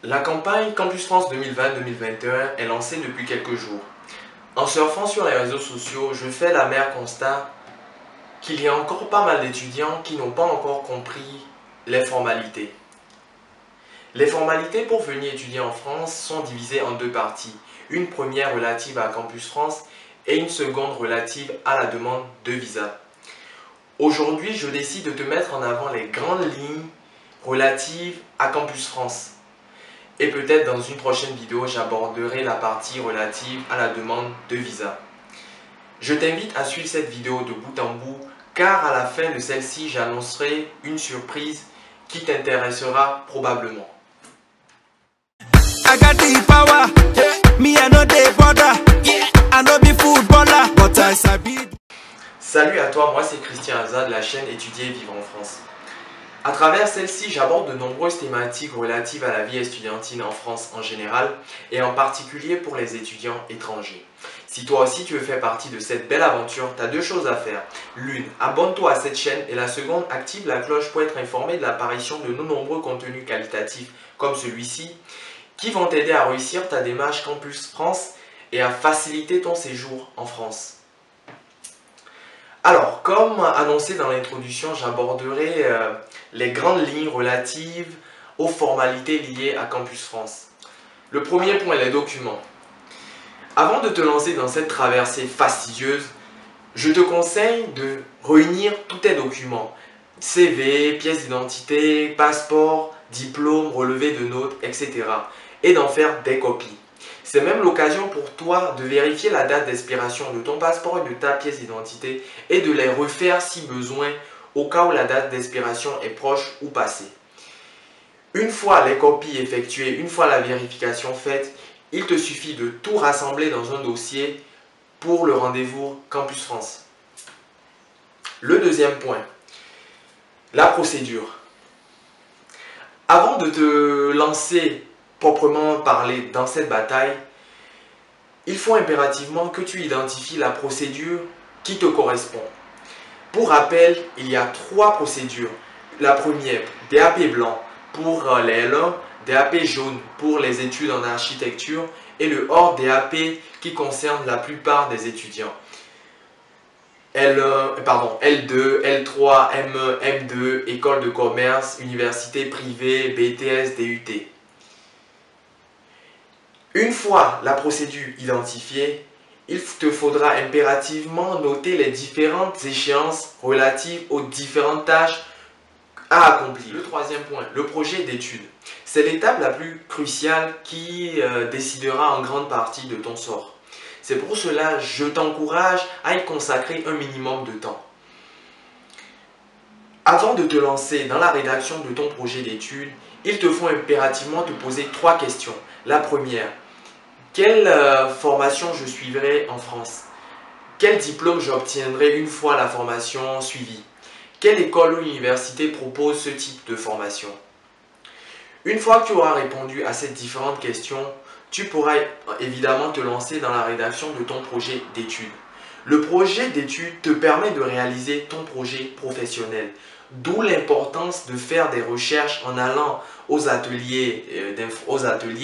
La campagne Campus France 2020-2021 est lancée depuis quelques jours. En surfant sur les réseaux sociaux, je fais l'amer constat qu'il y a encore pas mal d'étudiants qui n'ont pas encore compris les formalités. Les formalités pour venir étudier en France sont divisées en deux parties. Une première relative à Campus France et une seconde relative à la demande de visa. Aujourd'hui, je décide de te mettre en avant les grandes lignes relatives à Campus France. Et peut-être dans une prochaine vidéo, j'aborderai la partie relative à la demande de visa. Je t'invite à suivre cette vidéo de bout en bout, car à la fin de celle-ci, j'annoncerai une surprise qui t'intéressera probablement. Salut à toi, moi c'est Christian Azad de la chaîne Étudier et Vivre en France. À travers celle-ci, j'aborde de nombreuses thématiques relatives à la vie estudiantine en France en général et en particulier pour les étudiants étrangers. Si toi aussi tu veux faire partie de cette belle aventure, tu as deux choses à faire. L'une, abonne-toi à cette chaîne et la seconde, active la cloche pour être informé de l'apparition de nos nombreux contenus qualitatifs comme celui-ci qui vont t'aider à réussir ta démarche Campus France et à faciliter ton séjour en France. Alors, comme annoncé dans l'introduction, j'aborderai les grandes lignes relatives aux formalités liées à Campus France. Le premier point, les documents. Avant de te lancer dans cette traversée fastidieuse, je te conseille de réunir tous tes documents. CV, pièce d'identité, passeport, diplôme, relevé de notes, etc. Et d'en faire des copies. C'est même l'occasion pour toi de vérifier la date d'expiration de ton passeport et de ta pièce d'identité et de les refaire si besoin au cas où la date d'expiration est proche ou passée. Une fois les copies effectuées, une fois la vérification faite, il te suffit de tout rassembler dans un dossier pour le rendez-vous Campus France. Le deuxième point, la procédure. Avant de te lancer proprement parler dans cette bataille, il faut impérativement que tu identifies la procédure qui te correspond. Pour rappel, il y a trois procédures. La première, DAP blanc pour les L1, DAP jaune pour les études en architecture et le hors DAP qui concerne la plupart des étudiants. L2, L3, M1, M2, école de commerce, université privée, BTS, DUT. Une fois la procédure identifiée, il te faudra impérativement noter les différentes échéances relatives aux différentes tâches à accomplir. Le troisième point, le projet d'étude. C'est l'étape la plus cruciale qui décidera en grande partie de ton sort. C'est pour cela que je t'encourage à y consacrer un minimum de temps. Avant de te lancer dans la rédaction de ton projet d'étude, il te faut impérativement te poser trois questions. La première, quelle formation je suivrai en France? Quel diplôme j'obtiendrai une fois la formation suivie? Quelle école ou université propose ce type de formation? Une fois que tu auras répondu à ces différentes questions, tu pourras évidemment te lancer dans la rédaction de ton projet d'études. Le projet d'études te permet de réaliser ton projet professionnel. D'où l'importance de faire des recherches en allant aux ateliers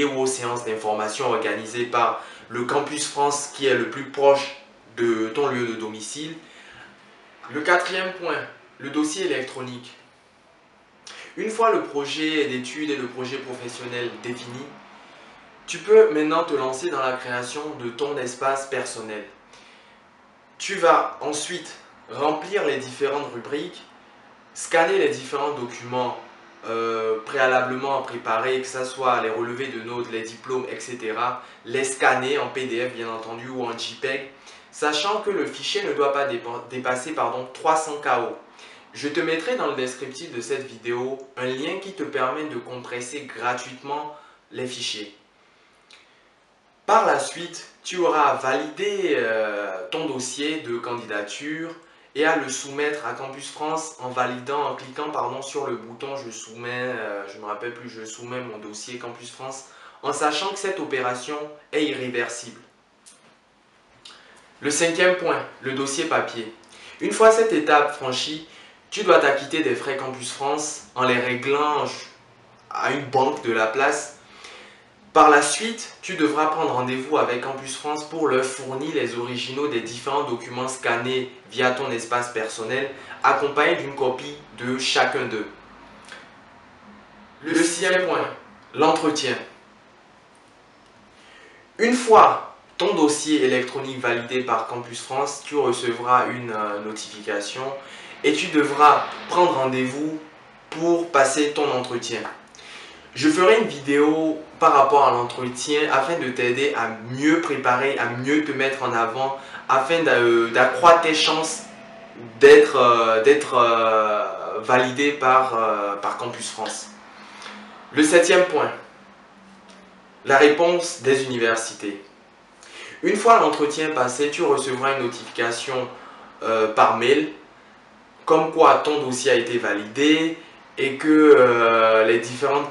ou aux séances d'information organisées par le Campus France qui est le plus proche de ton lieu de domicile. Le quatrième point, le dossier électronique. Une fois le projet d'études et le projet professionnel définis, tu peux maintenant te lancer dans la création de ton espace personnel. Tu vas ensuite remplir les différentes rubriques, scanner les différents documents préalablement préparés, que ce soit les relevés de notes, les diplômes, etc. Les scanner en PDF bien entendu ou en JPEG, sachant que le fichier ne doit pas dépasser 300 KO. Je te mettrai dans le descriptif de cette vidéo un lien qui te permet de compresser gratuitement les fichiers. Par la suite, tu auras validé ton dossier de candidature et à le soumettre à Campus France en cliquant sur le bouton je soumets, je me rappelle plus, je soumets mon dossier Campus France en sachant que cette opération est irréversible. Le cinquième point, le dossier papier. Une fois cette étape franchie, tu dois t'acquitter des frais Campus France en les réglant à une banque de la place. Par la suite, tu devras prendre rendez-vous avec Campus France pour leur fournir les originaux des différents documents scannés via ton espace personnel, accompagnés d'une copie de chacun d'eux. Le sixième point, l'entretien. Une fois ton dossier électronique validé par Campus France, tu recevras une notification et tu devras prendre rendez-vous pour passer ton entretien. Je ferai une vidéo par rapport à l'entretien afin de t'aider à mieux préparer, à mieux te mettre en avant, afin d'accroître tes chances d'être validé par Campus France. Le septième point, la réponse des universités. Une fois l'entretien passé, tu recevras une notification par mail comme quoi ton dossier a été validé et que les différentes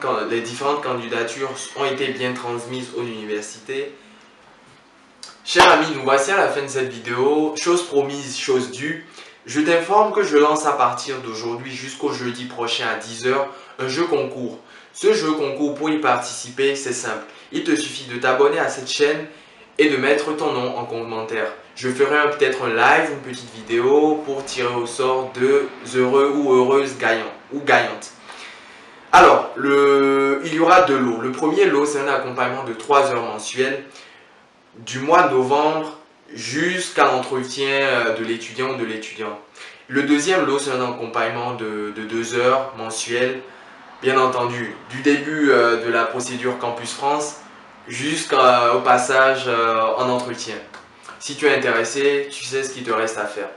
candidatures ont été bien transmises aux universités. Chers amis, nous voici à la fin de cette vidéo. Chose promise, chose due. Je t'informe que je lance à partir d'aujourd'hui jusqu'au jeudi prochain à 10 h un jeu concours. Ce jeu concours, pour y participer, c'est simple. Il te suffit de t'abonner à cette chaîne et de mettre ton nom en commentaire. Je ferai peut-être un live, une petite vidéo pour tirer au sort de heureux ou heureuses gagnants ou gagnantes. Alors, il y aura deux lots. Le premier lot, c'est un accompagnement de 3 heures mensuelles du mois de novembre jusqu'à l'entretien de l'étudiant ou de l'étudiant. Le deuxième lot, c'est un accompagnement de 2 heures mensuelles, bien entendu, du début de la procédure Campus France jusqu'au passage en entretien. Si tu es intéressé, tu sais ce qu'il te reste à faire.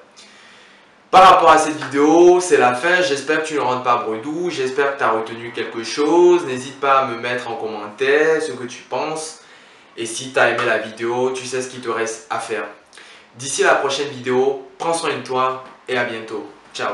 Par rapport à cette vidéo, c'est la fin. J'espère que tu ne rentres pas bredouille. J'espère que tu as retenu quelque chose. N'hésite pas à me mettre en commentaire ce que tu penses. Et si tu as aimé la vidéo, tu sais ce qu'il te reste à faire. D'ici la prochaine vidéo, prends soin de toi et à bientôt. Ciao.